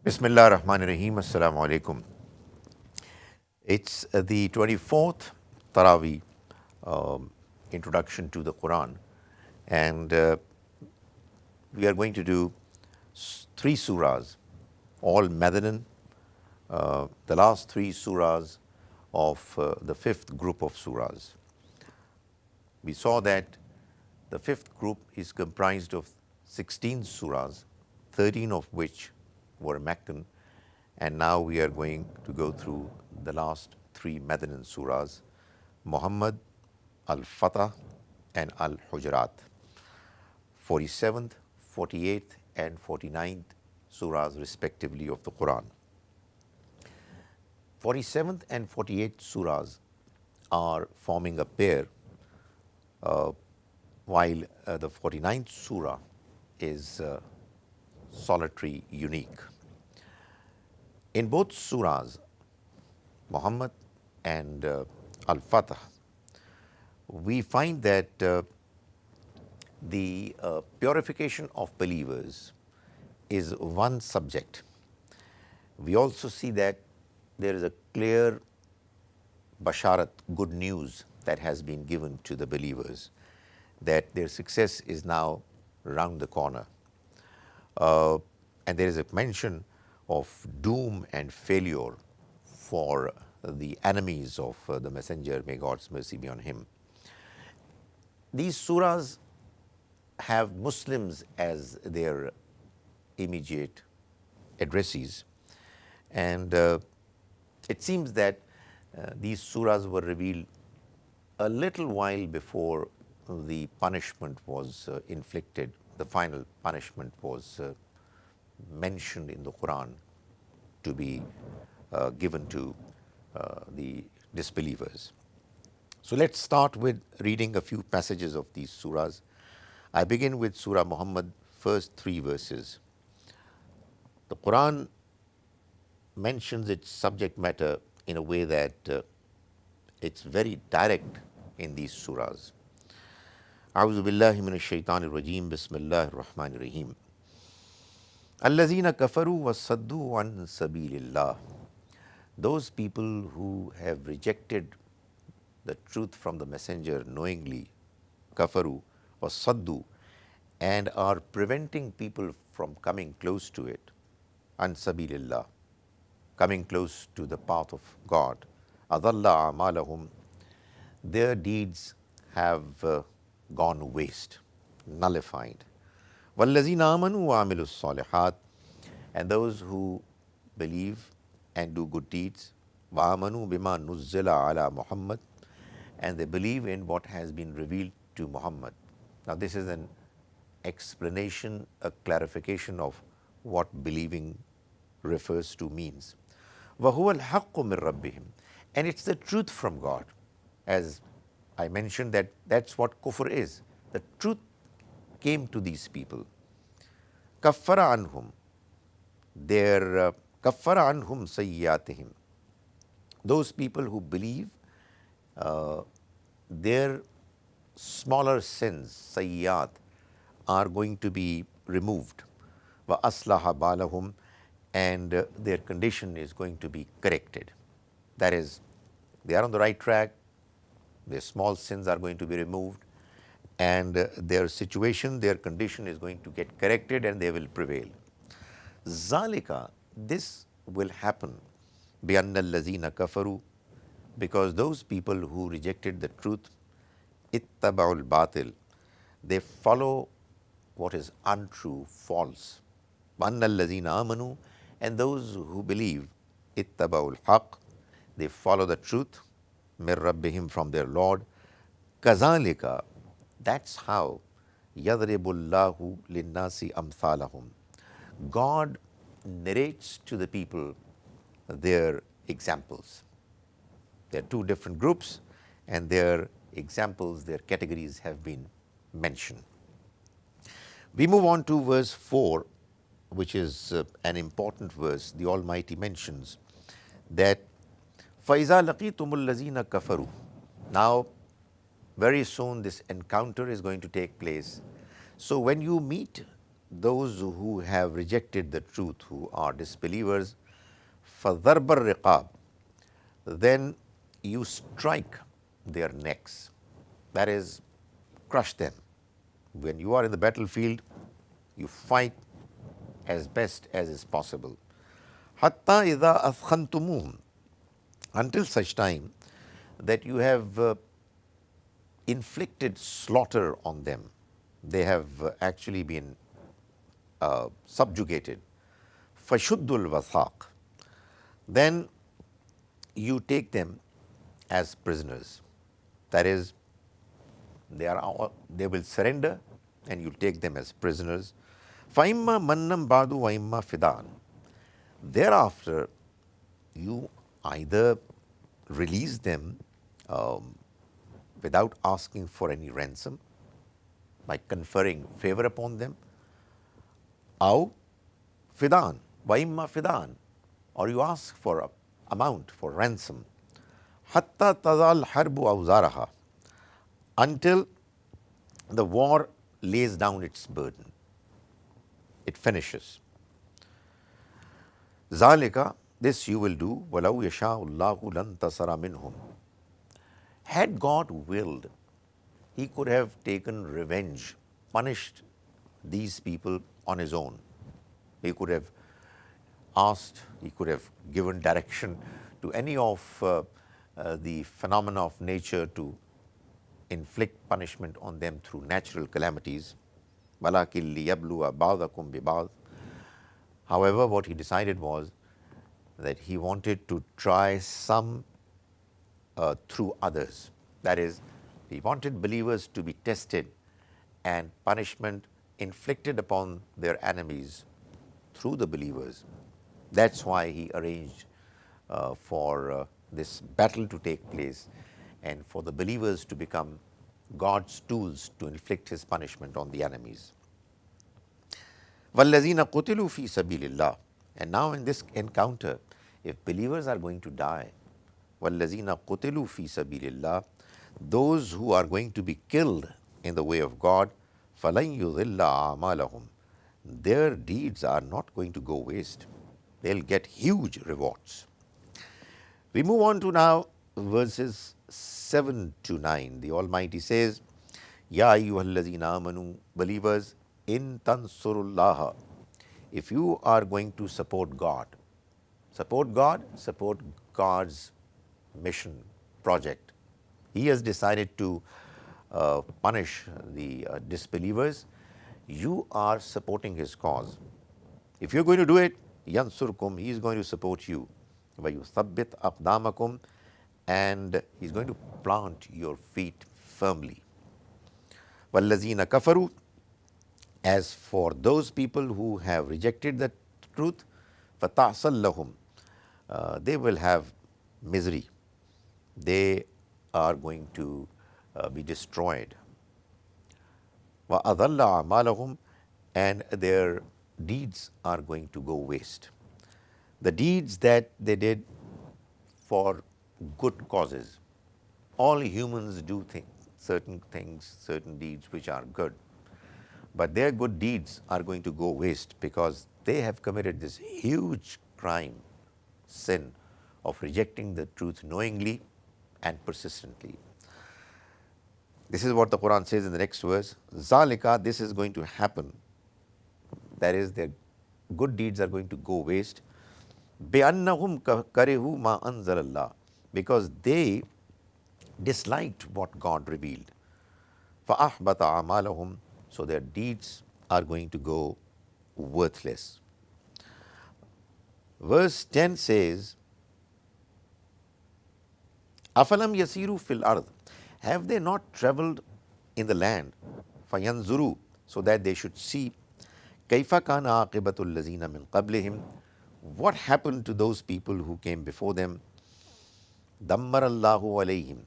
Bismillah ar-Rahman ar-Rahim. Assalamu alaikum. It's the 24th Taraweeh introduction to the Quran, and we are going to do three surahs, all Madanan, the last three surahs of the fifth group of surahs. We saw that the fifth group is comprised of 16 surahs, 13 of which were Meccan, and now we are going to go through the last three Madanan surahs, Muhammad, Al-Fatah and Al-Hujurat, 47th, 48th and 49th surahs respectively of the Quran. 47th and 48th surahs are forming a pair, while the 49th surah is solitary, unique. In both surahs, Muhammad and Al-Fatah, we find that the purification of believers is one subject. We also see that there is a clear basharat, good news, that has been given to the believers, that their success is now round the corner. And there is a mention of doom and failure for the enemies of the messenger, may God's mercy be on him. These surahs have Muslims as their immediate addressees, and it seems that these surahs were revealed a little while before the punishment was inflicted. The final punishment was mentioned in the Quran to be given to the disbelievers. So let's start with reading a few passages of these surahs. I begin with Surah Muhammad, first three verses. The Quran mentions its subject matter in a way that it's very direct in these surahs. A'udhu billahi minash shaitanir rajim. Bismillahir rahmanir rahim. Allazina kafaru wasaddu an sabilillah. Those people who have rejected the truth from the messenger knowingly, kafaru wasaddu, and are preventing people from coming close to it, an sabilillah, coming close to the path of God. Adalla a'malahum, their deeds have gone waste, nullified. Wallazina amanu wa amilus salihat, and those who believe and do good deeds, wa amanu bima nuzzila ala Muhammad, and they believe in what has been revealed to Muhammad. Now this is an explanation, a clarification of what believing refers to, means. Wa huwa al-haqqu min rabbihim, and it's the truth from God. As I mentioned, that's what kufr is. The truth came to these people. Kaffara anhum, their kaffara anhum sayyatihim. Those people who believe, their smaller sins, sayyat, are going to be removed. Wa aslaha balahum, and their condition is going to be corrected. That is, they are on the right track, their small sins are going to be removed, and their situation, their condition is going to get corrected and they will prevail. Zalika, this will happen, bi'anna allazina kafaru, because those people who rejected the truth, ittaba'ul batil, they follow what is untrue, false. Bi'anna allazina amanu, and those who believe, ittaba'ul haqq, they follow the truth, mir rabbihim, from their Lord. Kazalika, that's how yadribullahu linnasi amthalahum, God narrates to the people their examples. There are two different groups and their examples, their categories have been mentioned. We move on to verse 4, which is an important verse. The Almighty mentions that فَإِذَا لَقِيتُمُ الَّذِينَ كَفَرُوا. Now, very soon this encounter is going to take place. So when you meet those who have rejected the truth, who are disbelievers, فَضَرْبَ الرِّقَابِ, then you strike their necks, that is, crush them. When you are in the battlefield, you fight as best as is possible. حَتَّى إِذَا أَثْخَنْتُمُوهُمْ, until such time that you have inflicted slaughter on them. They have actually been subjugated. فَشُدُّ الْوَثَاقِ, then you take them as prisoners. That is, they will surrender and you take them as prisoners. فَإِمَّا مَنًّا بَعْدُ وَإِمَّا فِدَاءً, thereafter you either release them without asking for any ransom, by conferring favor upon them, أو فدان وإما فدان, or you ask for a amount for ransom. حتى تضع الحرب أوزارها, until the war lays down its burden, it finishes. ذلك, this you will do, وَلَوْ يَشَاءُ اللَّهُ لَانْتَصَرَ مِنْهُمْ. Had God willed, He could have taken revenge, punished these people on His own. He could have asked, He could have given direction to any of the phenomena of nature to inflict punishment on them through natural calamities. وَلَكِنْ لِيَبْلُوَ بَعْضَكُمْ بِبَعْضٍ. However, what He decided was that He wanted to try some through others. That is, He wanted believers to be tested and punishment inflicted upon their enemies through the believers. That's why He arranged for this battle to take place and for the believers to become God's tools to inflict His punishment on the enemies. وَالَّذِينَ قُتِلُوا فِي سَبِيلِ اللَّهِ. And now in this encounter, if believers are going to die, وَالَّذِينَ قُتِلُوا فِي سَبِيلِ اللَّهِ, those who are going to be killed in the way of God, فَلَنْ يُضِلَّ أَعْمَالَهُمْ, their deeds are not going to go waste. They'll get huge rewards. We move on to now verses 7 to 9. The Almighty says, Ya ayyuhallazina amanu, believers, in tansurullaha, if you are going to support God, support God's mission, project. He has decided to punish the disbelievers. You are supporting His cause. If you're going to do it, yansurkum, He is going to support you. وَيُثَبِّتْ أَقْدَامَكُمْ, and He's going to plant your feet firmly. وَالَّذِينَ كَفَرُوا, as for those people who have rejected the truth, فَتَعْصَلْ لَهُمْ, they will have misery. They are going to be destroyed. وَأَضَلَّ أَعْمَالَهُمْ, and their deeds are going to go waste. The deeds that they did for good causes. All humans do certain things, certain deeds which are good. But their good deeds are going to go waste because they have committed this huge crime, sin of rejecting the truth knowingly and persistently. This is what the Quran says in the next verse. Zalika, this is going to happen. That is, their good deeds are going to go waste. بِأَنَّهُمْ كَرِهُوا مَا أَنزَلَ اللَّهُ, because they disliked what God revealed. فَأَحْبَطَ أَعْمَالَهُمْ, so their deeds are going to go worthless. Verse 10 says, أَفَلَمْ يَسِيرُوا فِي الْأَرْضِ, have they not travelled in the land? فَيَنْظُرُوا, so that they should see. كَيْفَ كَانَ عَاقِبَةُ الَّذِينَ مِنْ قَبْلِهِمْ, what happened to those people who came before them? دَمَّرَ اللَّهُ عَلَيْهِمْ,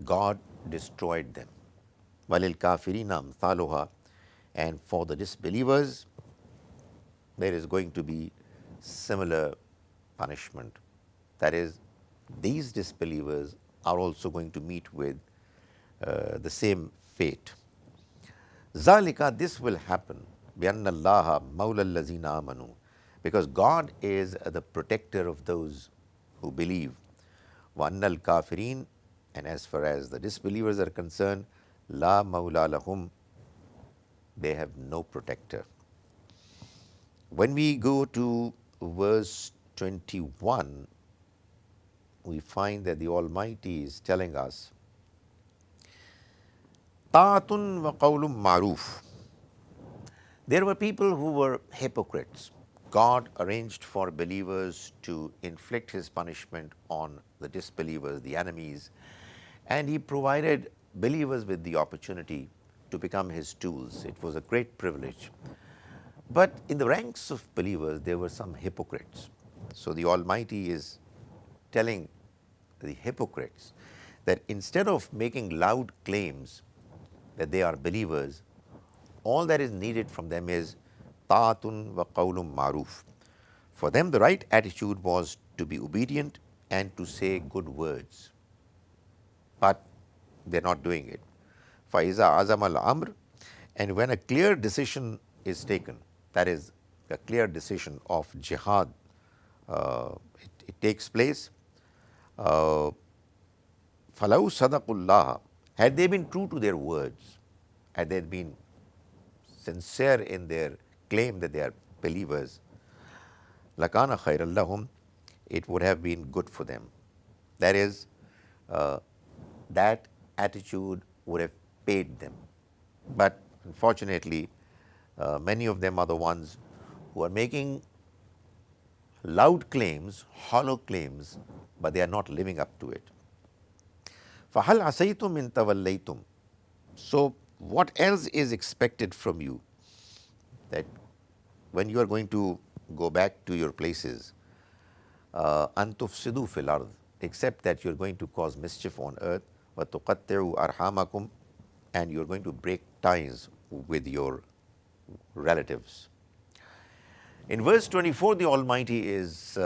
God destroyed them. وَلِلْكَافِرِينَ أَمْثَالُهَا, and for the disbelievers, there is going to be similar punishment. That is, these disbelievers are also going to meet with the same fate. Zalika, this will happen. بِأَنَّ اللَّهَ مَوْلَى الَّذِينَ آمَنُوا, because God is the protector of those who believe. وَأَنَّ الْكَافِرِينَ, and as far as the disbelievers are concerned, لَا مَوْلَى لَهُمْ, they have no protector. When we go to verse 21, we find that the Almighty is telling us, Ta'atun wa qawlum ma'roof. There were people who were hypocrites. God arranged for believers to inflict His punishment on the disbelievers, the enemies, and He provided believers with the opportunity to become His tools. It was a great privilege. But in the ranks of believers, there were some hypocrites. So the Almighty is telling the hypocrites that instead of making loud claims that they are believers, all that is needed from them is ta'atun wa qawlum ma'roof. For them, the right attitude was to be obedient and to say good words. But they're not doing it. فَإِذَا عَزَمَ الْأَمْرُ, and when a clear decision is taken, that is, a clear decision of jihad, it takes place. فَلَوْ صَدَقُوا اللَّهَ, had they been true to their words, had they been sincere in their claim that they are believers, لَكَانَ خَيْرًا لَهُمْ, it would have been good for them. That is, that attitude would have paid them. But unfortunately, many of them are the ones who are making loud claims, hollow claims, but they are not living up to it. فَهَلْ عَسَيْتُمْ إِن تَوَلَّيْتُمْ, so what else is expected from you? That when you are going to go back to your places, أَن تُفْسِدُوا فِي الْأَرْضِ, except that you are going to cause mischief on earth, وَتُقَطِّعُوا أَرْحَامَكُمْ, and you are going to break ties with your relatives. In verse 24, the Almighty is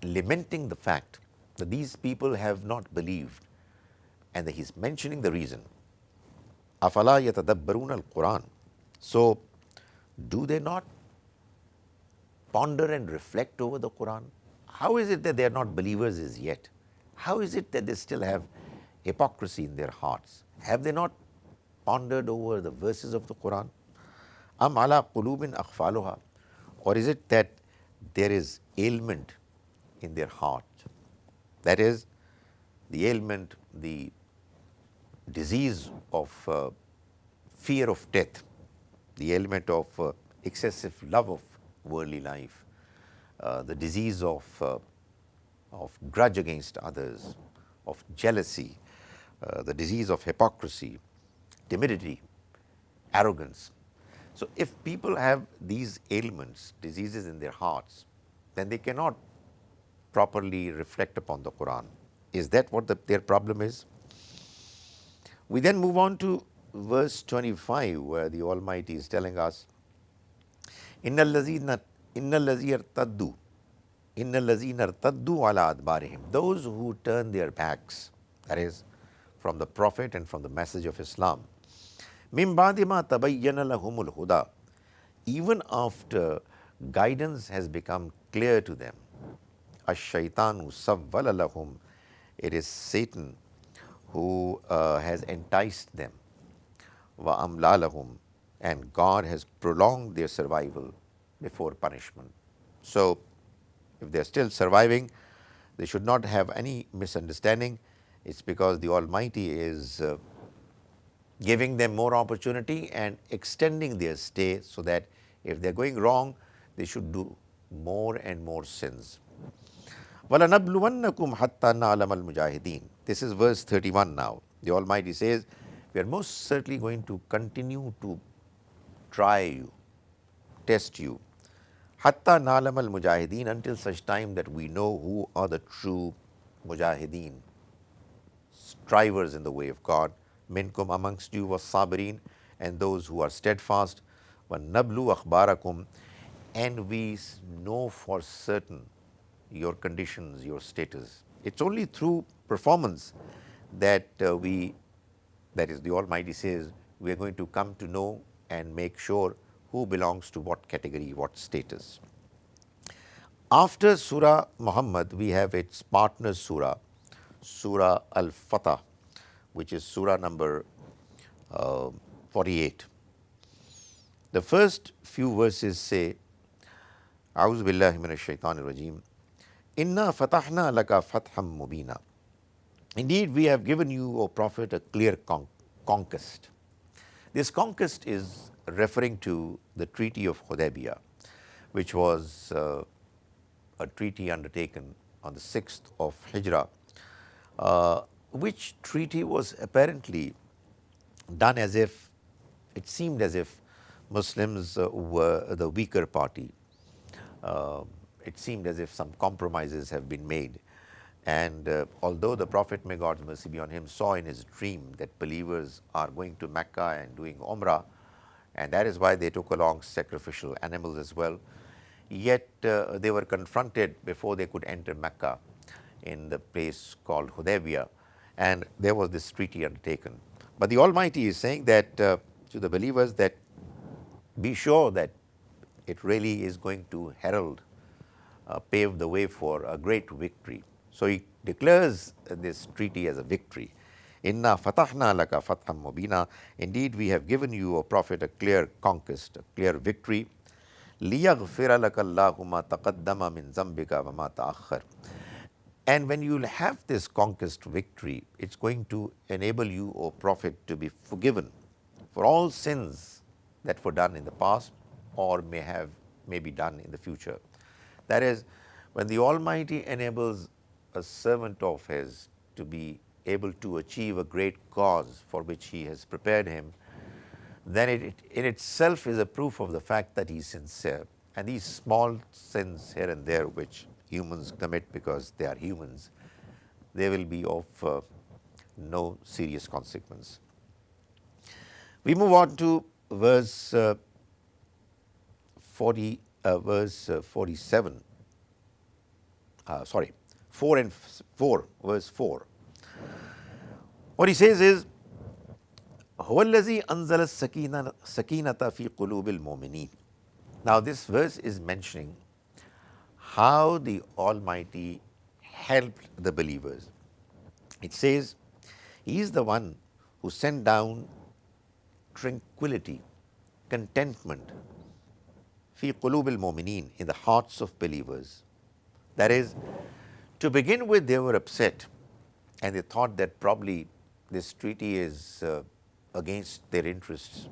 lamenting the fact that these people have not believed, and that He's mentioning the reason. أَفَلَا يَتَدَبَّرُونَ الْقُرْآنَ, so do they not ponder and reflect over the Quran? How is it that they are not believers as yet? How is it that they still have hypocrisy in their hearts? Have they not pondered over the verses of the Quran? أَمْ عَلَىٰ قُلُوبٍ أَقْفَالُهَا, or is it that there is ailment in their heart? That is, the ailment, the disease of fear of death, the ailment of excessive love of worldly life, the disease of grudge against others, of jealousy, the disease of hypocrisy, timidity, arrogance. So if people have these ailments, diseases in their hearts, then they cannot properly reflect upon the Quran. Is that what their problem is? We then move on to verse 25, where the Almighty is telling us, إِنَّ الَّذِينَ ارْتَدُّوا عَلَىٰ أَدْبَارِهِمْ, those who turn their backs, that is, from the Prophet and from the message of Islam, مِن بَعْدِ مَا تَبَيَّنَ لَهُمُ الْهُدَى, even after guidance has become clear to them. الشَّيْطَانُ سَوَّلَ لَهُمْ, it is Satan who has enticed them. وَأَمْلَى لَهُمْ, and God has prolonged their survival before punishment. So, if they are still surviving, they should not have any misunderstanding. It's because the Almighty is giving them more opportunity and extending their stay, so that if they are going wrong, they should do more and more sins. وَلَنَبْلُوَنَّكُمْ حَتَّى نَعْلَمَ الْمُجَاهِدِينَ. This is verse 31 now. The Almighty says, we are most certainly going to continue to try you, test you, حَتَّى نَعْلَمَ الْمُجَاهِدِينَ, until such time that we know who are the true mujahideen, strivers in the way of God. Minkum, amongst you, was-sabirin, and those who are steadfast. وَنَبْلُوا أَخْبَارَكُمْ, and we know for certain your conditions, your status. It's only through performance that that is, the Almighty says, we are going to come to know and make sure who belongs to what category, what status. After Surah Muhammad, we have its partner surah, Surah Al-Fatah, which is surah number 48. The first few verses say, A'udhu billahi minash shaitanir rajim, Inna fatahna laka fatham mubina. Indeed, we have given you, O Prophet, a clear conquest. This conquest is referring to the Treaty of Hudaybiyah, which was a treaty undertaken on the 6th of Hijrah, which treaty was apparently done as if, it seemed as if Muslims were the weaker party. It seemed as if some compromises have been made. And although the Prophet, may God's mercy be on him, saw in his dream that believers are going to Mecca and doing Umrah, and that is why they took along sacrificial animals as well, yet they were confronted before they could enter Mecca in the place called Hudaybiyah, and there was this treaty undertaken. But the Almighty is saying that to the believers that be sure that it really is going to herald, pave the way for a great victory. So he declares this treaty as a victory. Inna fatahna laka fatham mubina. Indeed, we have given you, O Prophet, a clear conquest, a clear victory. Liyaghfira laka Allahu ma taqaddama min zambika wa ma ta'akhkhar. And when you will have this conquest victory, it's going to enable you, O Prophet, to be forgiven for all sins that were done in the past or may be done in the future. That is, when the Almighty enables a servant of his to be able to achieve a great cause for which he has prepared him, then it in itself is a proof of the fact that he is sincere. And these small sins here and there which humans commit because they are humans, they will be of no serious consequence. We move on to verse 47. 4, verse 4. What he says is, هو الذي أنزل السكينة في قلوب المؤمنين. Now this verse is mentioning how the Almighty helped the believers. It says, He is the one who sent down tranquility, contentment, fi qulub al-mu'minin, in the hearts of believers. That is, to begin with, they were upset and they thought that probably this treaty is against their interests.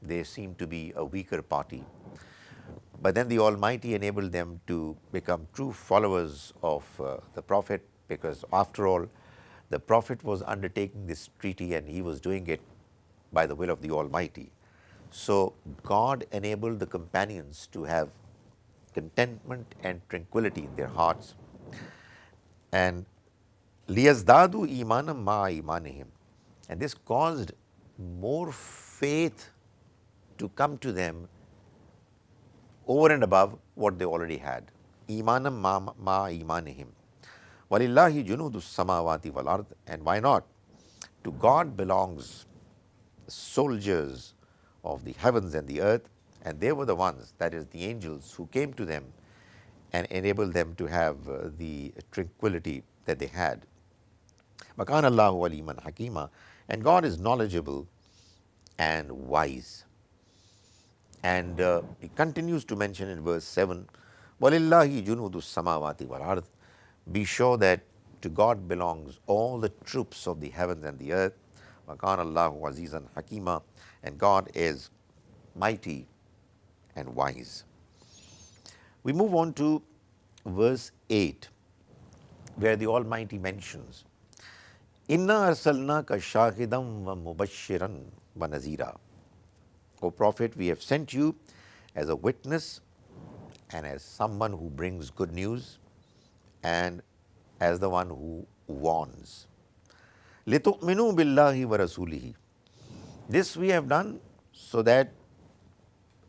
They seem to be a weaker party. But then the Almighty enabled them to become true followers of the Prophet, because after all, the Prophet was undertaking this treaty and he was doing it by the will of the Almighty. So God enabled the companions to have contentment and tranquility in their hearts. And liyazdadu imanam ma imanihim. And this caused more faith to come to them over and above what they already had. Imanam ma imanihim. Walillahi junudus samawati wal ard. And why not? To God belongs soldiers of the heavens and the earth, and they were the ones, that is the angels, who came to them and enabled them to have the tranquility that they had. Makan Allahu aliman hakima. And God is knowledgeable and wise. And he continues to mention in verse 7, Walillahi junudus samawati wal ard. Be sure that to God belongs all the troops of the heavens and the earth. Makan Allahu azizan hakima. And God is mighty and wise. We move on to verse 8, where the Almighty mentions, Inna arsalnaka shahidam wa mubashiran wa nazira. O Prophet, we have sent you as a witness and as someone who brings good news and as the one who warns. لِتُؤْمِنُوا بِاللَّهِ وَرَسُولِهِ. This we have done so that,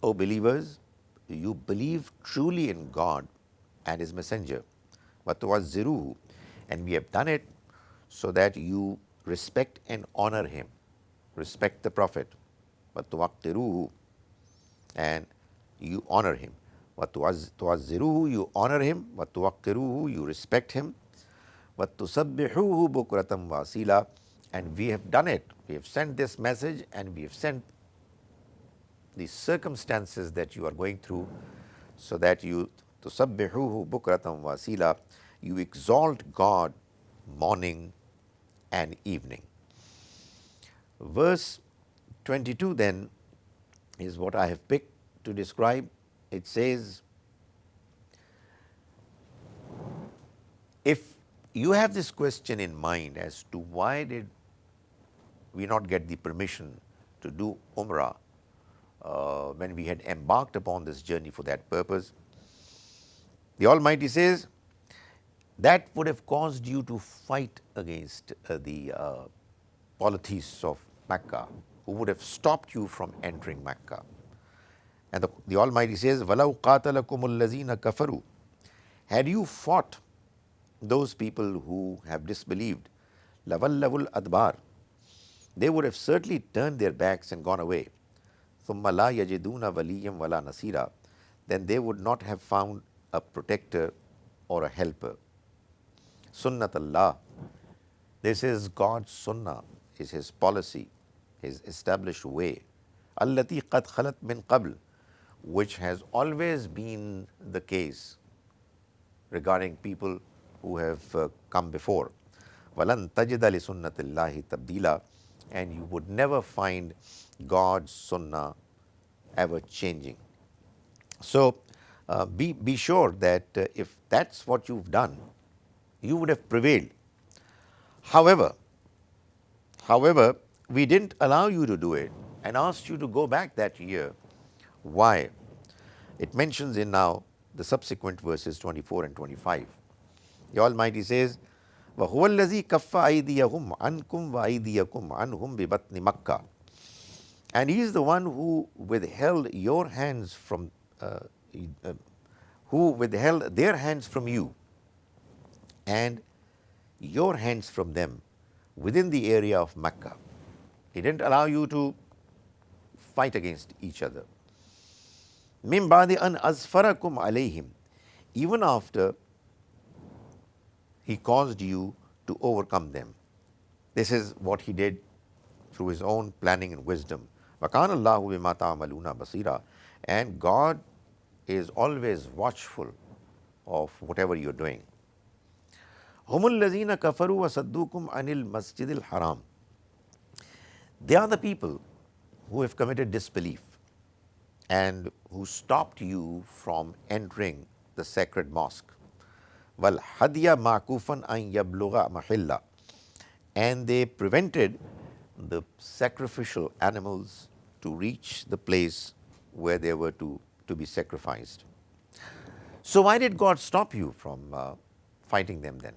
O believers, you believe truly in God and His Messenger. وَتُعَزِّرُوهُ. And we have done it so that you respect and honor him, respect the Prophet. وَتُوَقِّرُوهُ. and you honor him. وَتُعَزِّرُوهُ, you honor him. وَتُوَقِّرُوهُ, you respect him. وَتُسَبِّحُوهُ بُكْرَةً وَأَصِيلًا, and we have done it. We have sent this message, and we have sent the circumstances that you are going through, so that you تُسَبِّحُوهُ بُكْرَةً وَأَصِيلًا, you exalt God morning and evening. Verse 22 then is what I have picked to describe. It says, if you have this question in mind as to why did we not get the permission to do Umrah when we had embarked upon this journey for that purpose, the Almighty says that would have caused you to fight against the polities of Mecca, who would have stopped you from entering Mecca. And the Almighty says, وَلَوْ قَاتَلَكُمُ الَّذِينَ كَفَرُوا, had you fought those people who have disbelieved, لَوَلَّوُا الْأَدْبَارِ, they would have certainly turned their backs and gone away. ثُمَّ لَا يَجِدُونَ وَلِيًّا وَلَا نَصِيرًا, then they would not have found a protector or a helper. Sunnat Allah, this is God's sunnah, is His policy, His established way. Allati qad khalat min qabl, which has always been the case regarding people who have come before. Walan tajida li sunnatillahi tabdila, and you would never find God's sunnah ever changing. So be sure that if that's what you've done, you would have prevailed. However, we didn't allow you to do it and asked you to go back that year. Why? It mentions in now the subsequent verses 24 and 25. The Almighty says, وَهُوَ الَّذِي كَفَّ أَيْدِيَهُمْ عَنْكُمْ وَأَيْدِيَكُمْ عَنْهُمْ بِبَطْنِ مَكَّةِ, and He is the one who withheld your hands from who withheld their hands from you and your hands from them within the area of Mecca. He didn't allow you to fight against each other. مِنْ بَعْدِ أَنْ أَزْفَرَكُمْ عَلَيْهِمْ, even after He caused you to overcome them. This is what He did through His own planning and wisdom. وَكَانَ اللَّهُ بِمَا تَعْمَلُونَ بَصِيرًا, and God is always watchful of whatever you're doing. هُمُ الَّذِينَ كَفَرُوا وَصَدُّوكُمْ عَنِ الْمَسْجِدِ الْحَرَامِ, they are the people who have committed disbelief and who stopped you from entering the sacred mosque. وَالْحَدْيَ مَعْكُوفًا أَنْ يَبْلُغَ مَحِلَّ, and they prevented the sacrificial animals to reach the place where they were to be sacrificed. So why did God stop you from fighting them then?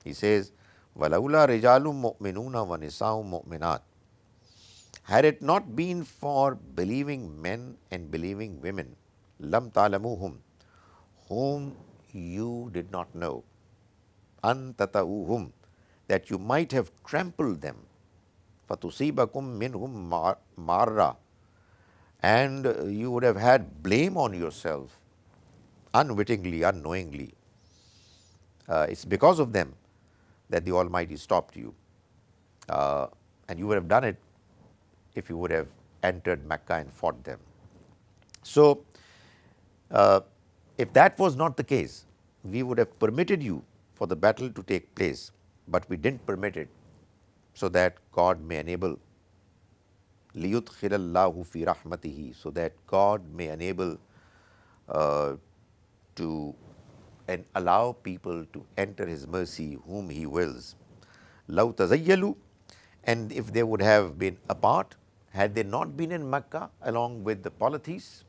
He says, وَلَوْلَا رِجَالٌ مُؤْمِنُونَ وَنِسَاءٌ مُؤْمِنَاتٌ, had it not been for believing men and believing women, لَمْ تَعْلَمُوهُمْ, whom you did not know, أَن تَتَؤُوهُمْ, that you might have trampled them, فَتُصِيبَكُمْ مِنْهُمْ مَارَّةٌ, and you would have had blame on yourself, unwittingly, unknowingly. It's because of them that the Almighty stopped you. And you would have done it if you would have entered Mecca and fought them. So, if that was not the case, we would have permitted you for the battle to take place, but we didn't permit it so that God may enable لِيُدْخِلَ اللَّهُ فِي رَحْمَتِهِ, so that God may enable to and allow people to enter His mercy whom He wills. لَوْ تَزَيَّلُوا, and if they would have been apart, had they not been in Mecca along with the polytheists,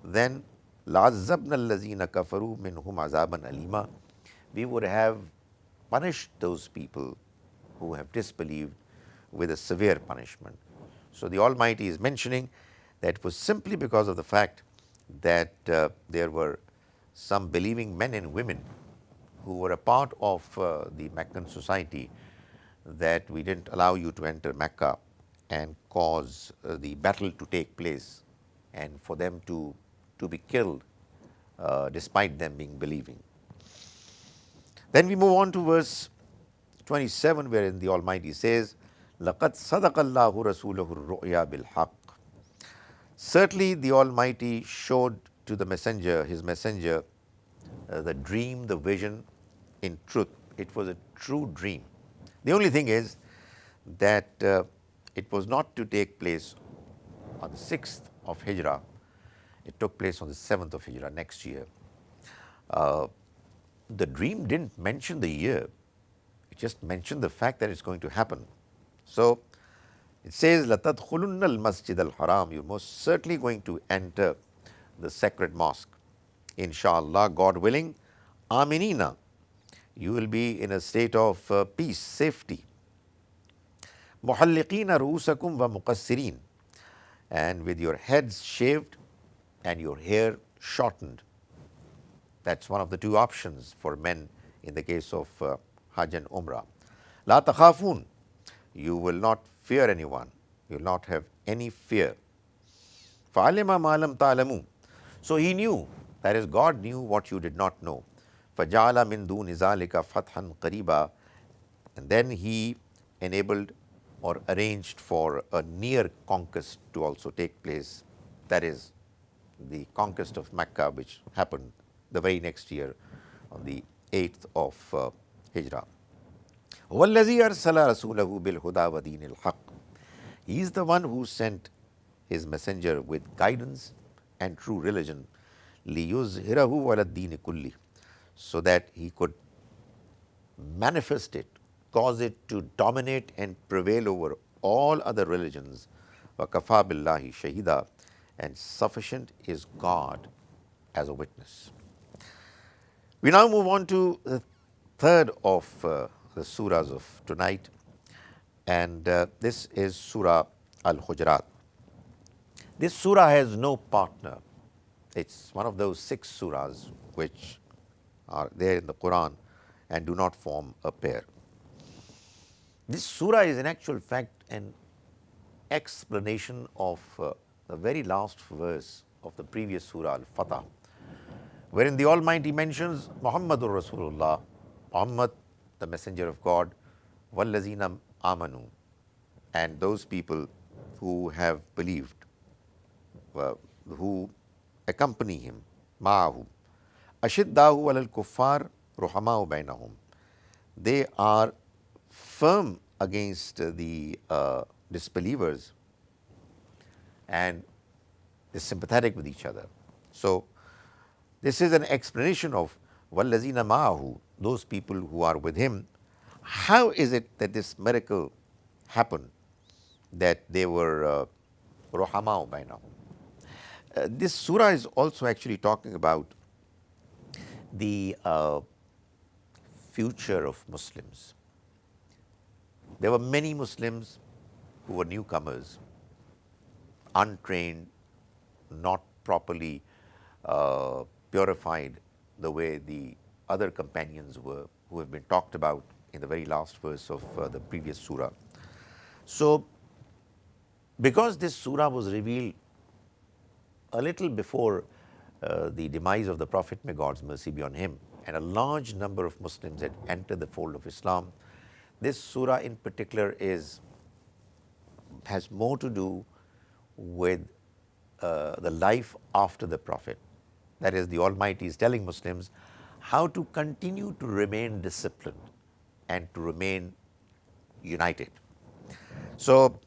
then لَعَذَّبْنَا الَّذِينَ كَفَرُوا مِنْهُمْ عَذَابًا أَلِيمًا, we would have punished those people who have disbelieved with a severe punishment. So the Almighty is mentioning that it was simply because of the fact that there were some believing men and women who were a part of the Meccan society that we didn't allow you to enter Mecca and cause the battle to take place and for them to be killed despite them being believing. Then we move on to verse 27, wherein the Almighty says, لَقَدْ صَدَقَ اللَّهُ رَسُولَهُ الرُّؤْيَا بِالْحَقِّ. Certainly the Almighty showed to the messenger, his messenger, the dream, the vision in truth. It was a true dream. The only thing is that it was not to take place on the 6th of Hijrah. It took place on the 7th of Hijrah, next year. The dream didn't mention the year. It just mentioned the fact that it's going to happen. So it says, لَتَدْخُلُنَّ الْمَسْجِدَ الْحَرَامِ. You're most certainly going to enter the sacred mosque. Inshallah, God willing, aminina. You will be in a state of peace, safety. مُحَلِّقِينَ رُؤُوسَكُمْ وَمُقَصِّرِينَ. And with your heads shaved and your hair shortened. That's one of the two options for men in the case of Hajj and Umrah. لَا تَخَافُونَ. You will not fear anyone. You will not have any fear. فَعَلِمَ مَا لَمْ تَعْلَمُوا. So he knew, that is, God knew what you did not know. فَجَعَلَ مِن دُونِ ذَلِكَ فَتْحًا قَرِيبًا. And then he enabled or arranged for a near conquest to also take place. That is the conquest of Mecca, which happened the very next year on the 8th of Hijrah. وَالَّذِي أَرْسَلَ رَسُولَهُ بِالْهُدَى وَدِينِ الْحَقِّ. He is the one who sent his messenger with guidance and true religion. لِيُظْهِرَهُ عَلَى الدِّينِ كُلِّهِ. So that he could manifest it, cause it to dominate and prevail over all other religions. وَكَفَى بِاللَّهِ شَهِيدًا. And sufficient is God as a witness. We now move on to the third of the surahs of tonight, and this is Surah Al-Hujurat. This surah has no partner. It's one of those 6 surahs which are there in the Quran and do not form a pair. This surah is in actual fact an explanation of the very last verse of the previous surah Al-Fatah, wherein the Almighty mentions Muhammadur Rasulullah, Muhammad, the messenger of God, وَالَّذِينَ آمَنُوا, and those people who have believed, who accompany him, مَعَهُ أَشِدَّاهُ عَلَى الْكُفَّارِ رُحَمَاءُ بَيْنَهُم. They are firm against the disbelievers and is sympathetic with each other. So this is an explanation of وَالَّذِينَ مَعَهُ, those people who are with him. How is it that this miracle happened, that they were رُحَمَاءُ بَيْنَهُم? This surah is also actually talking about the future of Muslims. There were many Muslims who were newcomers, untrained, not properly purified the way the other companions were, who have been talked about in the very last verse of the previous surah. So, because this surah was revealed a little before the demise of the Prophet, may God's mercy be on him, and a large number of Muslims had entered the fold of Islam, this surah in particular has more to do with the life after the Prophet. That is, the Almighty is telling Muslims how to continue to remain disciplined and to remain united. So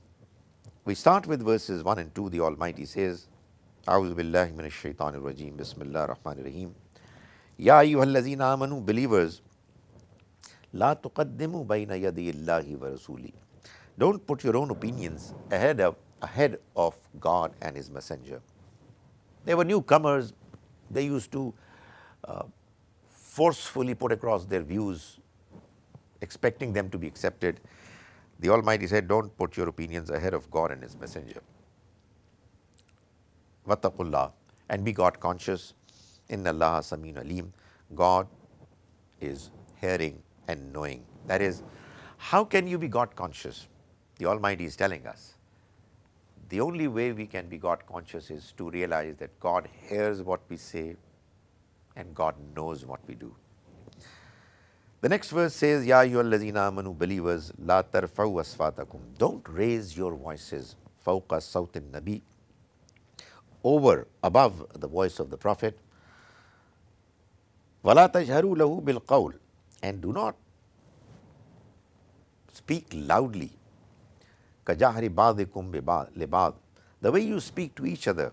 we start with verses 1 and 2. The Almighty says, أعوذ بالله من الشيطان الرجيم بسم الله الرحمن الرحيم يا أيها الذين آمنوا, believers, لا تقدموا بين يدي الله ورسوله. Don't put your own opinions ahead of God and His Messenger. They were newcomers. They used to forcefully put across their views, expecting them to be accepted. The Almighty said, don't put your opinions ahead of God and His Messenger. Wattaqullah, and be God conscious. Inna Allah Samin Alim. God is hearing and knowing. That is, how can you be God conscious? The Almighty is telling us, the only way we can be God conscious is to realize that God hears what we say and God knows what we do. The next verse says, Ya ayyuhallazina amanu, believers, la tarfa'u aswatakum, don't raise your voices, fawqa sawtin nabi, over, above the voice of the Prophet, wala tajharu lahu bil qawl, and do not speak loudly, kajahri ba'dikum li ba'd, the way you speak to each other.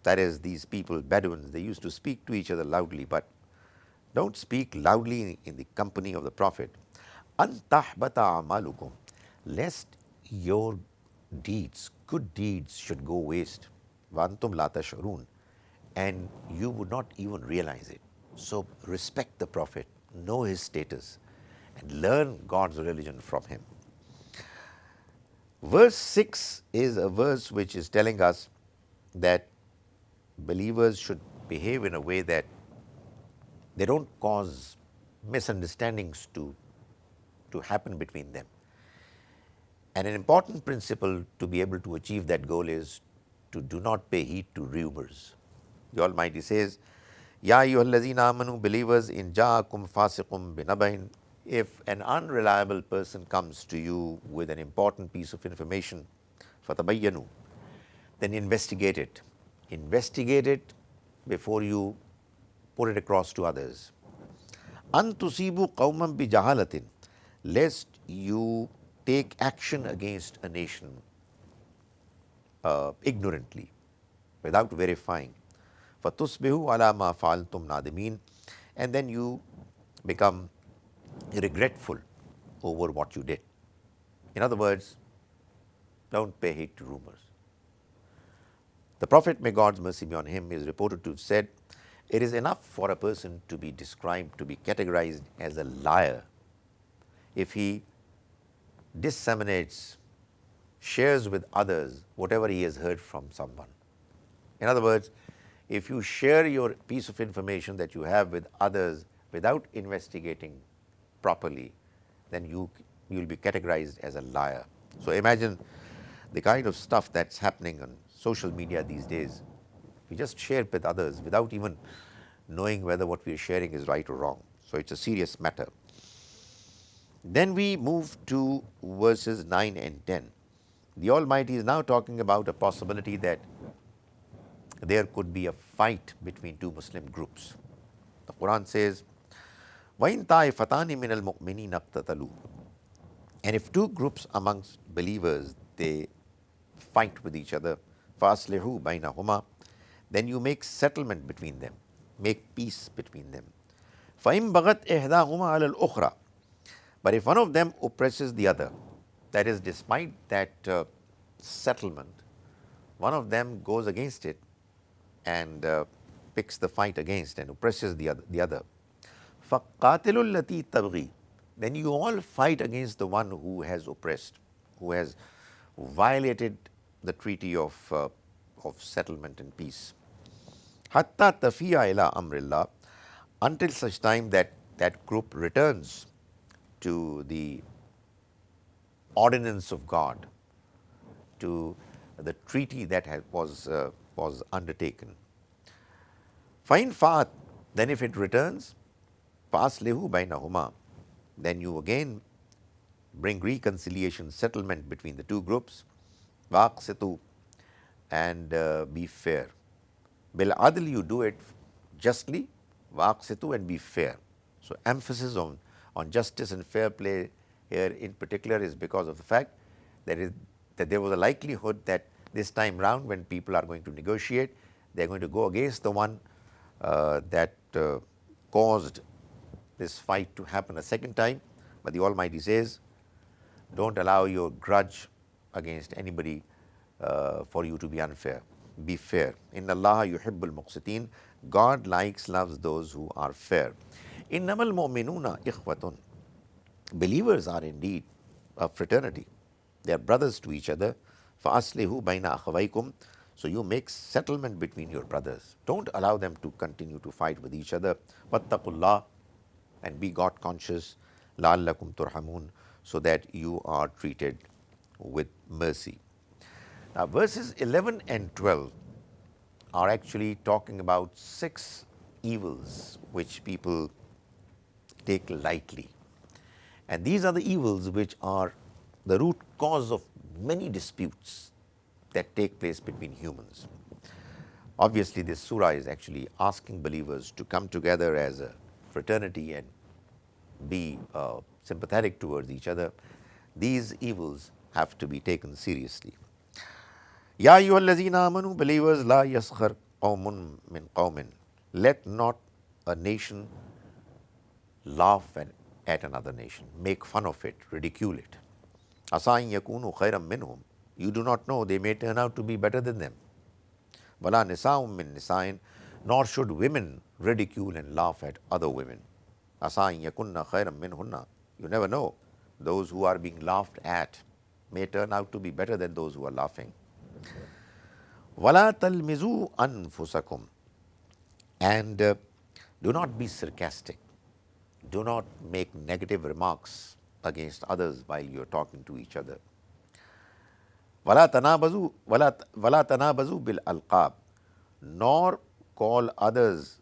That is, these people, Bedouins, they used to speak to each other loudly, but don't speak loudly in the company of the Prophet. An tahbata amalukum, lest your deeds, good deeds, should go waste. Wa antum la tash'urun, and you would not even realize it. So respect the Prophet, know his status, and learn God's religion from him. Verse 6 is a verse which is telling us that believers should behave in a way that they don't cause misunderstandings to happen between them. And an important principle to be able to achieve that goal is to do not pay heed to rumors. The Almighty says, Ya ayyuhallazina amanu, believers, in ja'akum fasiqum binabain, if an unreliable person comes to you with an important piece of information, fatabayyanu, then investigate it. Investigate it before you put it across to others. An tusibu qawman bi jahalatin, lest you take action against a nation ignorantly, without verifying. Fatusbihu ala ma fa'altum nadimin, and then you become regretful over what you did. In other words, don't pay heed to rumors. The Prophet, may God's mercy be on him, is reported to have said, it is enough for a person to be described, to be categorized as a liar, if he disseminates, shares with others whatever he has heard from someone. In other words, if you share your piece of information that you have with others without investigating properly, then you will be categorized as a liar. So imagine the kind of stuff that's happening on social media these days. We just share it with others without even knowing whether what we are sharing is right or wrong. So it's a serious matter. Then we move to verses 9 and 10. The Almighty is now talking about a possibility that there could be a fight between two Muslim groups. The Quran says, وَإِن طَائِفَتَانِ مِنَ الْمُؤْمِنِينَ اقْتَتَلُوا, and if two groups amongst believers, they fight with each other, فَأَصْلِحُوا بَيْنَهُمَا, then you make settlement between them, make peace between them. فَإِن بَغَتْ إِحْدَاهُمَا عَلَى الْأُخْرَى, but if one of them oppresses the other, that is, despite that settlement, one of them goes against it and picks the fight against and oppresses the other. فَقَاتِلُوا الَّتِي تَبْغِي, then you all fight against the one who has oppressed, who has violated the treaty of settlement and peace. حَتَّى تَفِيَ إِلَىٰ أَمْرِ اللَّهِ, until such time that that group returns to the ordinance of God, to the treaty that was undertaken. فَإِن فَأَتْ, then if it returns, فَأَصْلِحُوا بَيْنَهُمَا, then you again bring reconciliation, settlement between the two groups. وَأَقْسِطُوا, and be fair. بِالْعَدْلِ, you do it justly. وَأَقْسِطُوا, and be fair. So emphasis on justice and fair play here in particular is because of the fact that there was a likelihood that this time round, when people are going to negotiate, they are going to go against the one that caused this fight to happen a second time. But the Almighty says, don't allow your grudge against anybody for you to be unfair. Be fair. Inna Allaha yuhibbul muqsitin, God loves those who are fair. Innamal mu'minuna ikhwatun, believers are indeed a fraternity. They are brothers to each other. فَأَصْلِحُوا بَيْنَ أَخَوَيْكُمْ, so you make settlement between your brothers. Don't allow them to continue to fight with each other. وَاتَّقُوا اللَّهِ, and be God conscious. لَعَلَّكُمْ تُرْحَمُونَ, so that you are treated with mercy. Now, verses 11 and 12 are actually talking about 6 evils which people take lightly. And these are the evils which are the root cause of many disputes that take place between humans. Obviously, this surah is actually asking believers to come together as a fraternity and be sympathetic towards each other. These evils have to be taken seriously. Ya ayyuhallazina amanu, believers, la yaskhar qawmun min qawmin. Let not a nation laugh at another nation, make fun of it, ridicule it. Asain yakunu khairam minhum. You do not know, they may turn out to be better than them. Wala nisaum min nisain, nor should women ridicule and laugh at other women. Asain yakunna khairam minhunna. You never know, those who are being laughed at may turn out to be better than those who are laughing. Wala talmizu anfusakum. And do not be sarcastic. Do not make negative remarks against others while you are talking to each other. Wala tanabazu bil alqab. Nor call others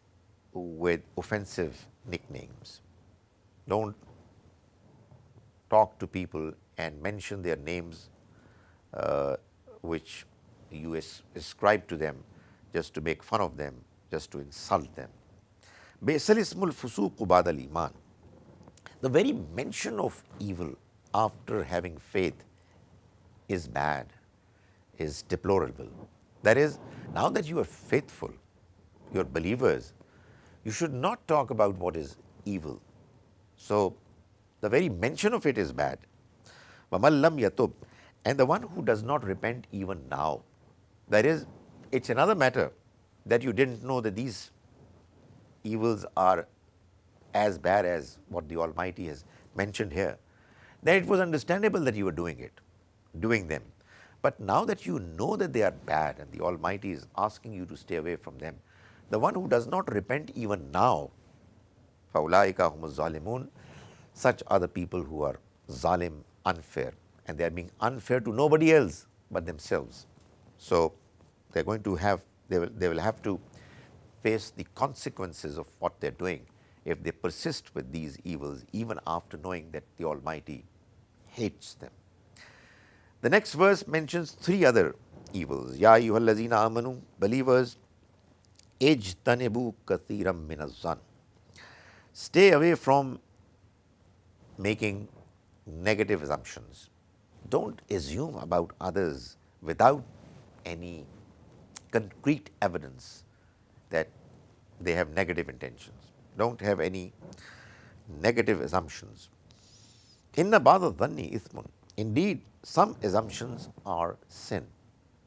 with offensive nicknames. Don't talk to people and mention their names which you ascribe to them just to make fun of them, just to insult them. Bi'sal ismul fusuqu ba'dal iman. The very mention of evil after having faith is bad, is deplorable. That is, now that you are faithful, you are believers, you should not talk about what is evil. So, the very mention of it is bad. وَمَنْ لَمْ يَتُبْ. And the one who does not repent even now. That is, it's another matter that you didn't know that these evils are as bad as what the Almighty has mentioned here. Then it was understandable that you were doing them. But now that you know that they are bad and the Almighty is asking you to stay away from them, the one who does not repent even now, فَأُولَٰئِكَ هُمُ الظَّالِمُونَ, such are the people who are zalim, unfair, and they are being unfair to nobody else but themselves. So they're going to have, they will have to face the consequences of what they're doing if they persist with these evils even after knowing that the Almighty hates them. The next verse mentions 3 other evils. Ya ayyuhallazina amanu, believers, ijtanibu kathiram minaz-zann. Stay away from making negative assumptions. Don't assume about others without any concrete evidence that they have negative intentions. Don't have any negative assumptions. Inna ba'da dhanni ithmun. Indeed, some assumptions are sin.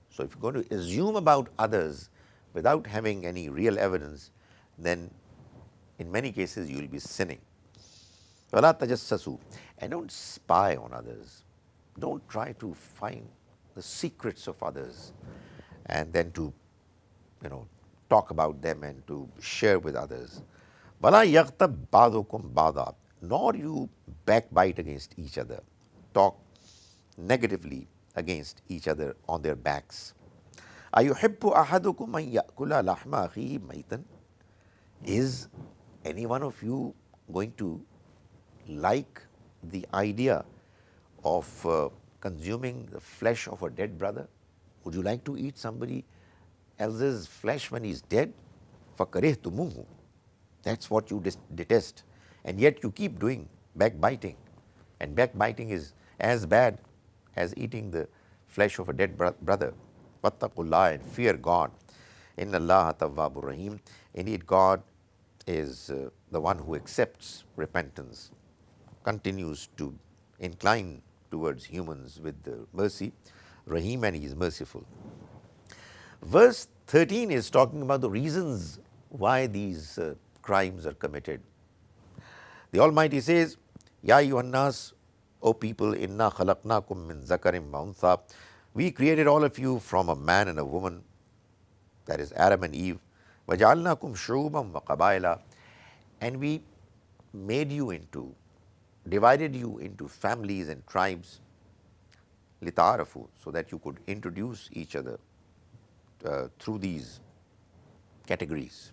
So if you're going to assume about others without having any real evidence, then in many cases you will be sinning. Wala tajassasu. And don't spy on others. Don't try to find the secrets of others and then to, talk about them and to share with others. Wala yaghtab ba'dukum ba'da. Nor you backbite against each other. Talk negatively against each other on their backs. Ayuhibbu ahadukum an ya'kula lahma akhihi maytan. Is any one of you going to like the idea of consuming the flesh of a dead brother? Would you like to eat somebody else's flesh when he's dead? فَكَرِهْتُمُوهُ. That's what you detest. And yet you keep doing backbiting. And backbiting is as bad as eating the flesh of a dead brother. وَاتَّقُوا, and fear God. إِنَّ اللَّهَ تَوَّابٌ رَحِيمٌ. Indeed, God is the one who accepts repentance, continues to incline towards humans with the mercy, Rahim, and He is merciful. Verse 13 is talking about the reasons why these crimes are committed. The Almighty says, Ya ayyuhan nas, O people, inna khalaqnakum min zakarim wa untha. We created all of you from a man and a woman, that is Adam and Eve. وَجَعَلْنَاكُمْ شُعُوبًا وَقَبَائِلًا. And we divided you into families and tribes. لِتَعَارَفُوا, so that you could introduce each other through these categories.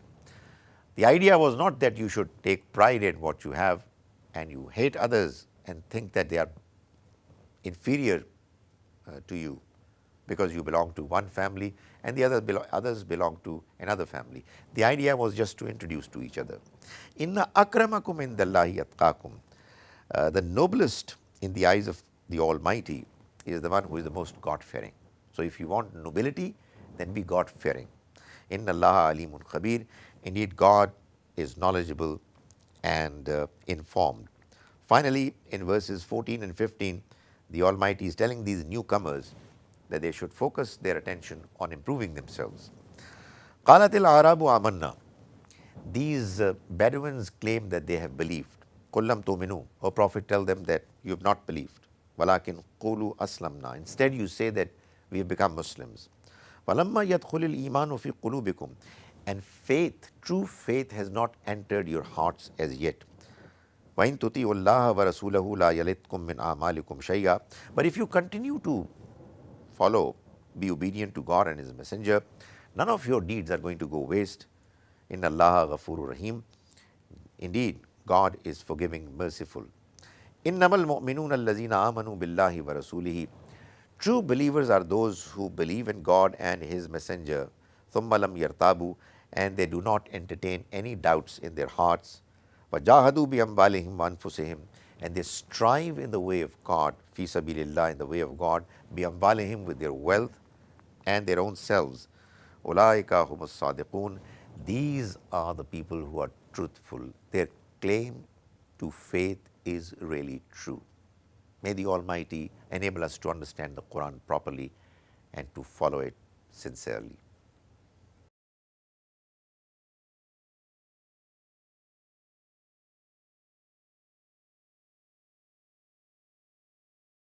The idea was not that you should take pride in what you have and you hate others and think that they are inferior to you because you belong to one family and the others belong to another family. The idea was just to introduce to each other. Inna akramakum indallahi atqakum. The noblest in the eyes of the Almighty is the one who is the most God-fearing. So if you want nobility, then be God-fearing. Inna Allaha alimun khabir. Indeed, God is knowledgeable and informed. Finally, in verses 14 and 15, the Almighty is telling these newcomers that they should focus their attention on improving themselves. قَالَتِ الْأَعْرَابُ آمَنَّا. These Bedouins claim that they have believed. قُلْ لَمْ تُؤْمِنُوا. O Prophet, tell them that you have not believed. وَلَكِنْ قُولُوا أَسْلَمْنَا. Instead you say that we have become Muslims. وَلَمَّا يَدْخُلِ الْإِيمَانُ فِي قُلُوبِكُمْ. And faith, true faith has not entered your hearts as yet. وَإِن تُطِيعُوا اللَّهَ وَرَسُولَهُ لَا يَلِتْكُم مِّنْ أَعْمَالِكُمْ شَيْئًا. But if you continue to follow, be obedient to God and His Messenger, none of your deeds are going to go waste. Inna Allaha ghafurur rahim. Indeed, God is forgiving, merciful. Innamal mu'minuna allazina amanu billahi wa rasulihi. True believers are those who believe in God and His Messenger. Thumma lam yartabu, and they do not entertain any doubts in their hearts. Wajahadu bi amwalihim wa anfusihim, and they strive in the way of God, fi sabilillah, in the way of God, bi amwalihim, with their wealth and their own selves. Ulaika humus sadiqun. These are the people who are truthful. Their claim to faith is really true. May the Almighty enable us to understand the Quran properly and to follow it sincerely.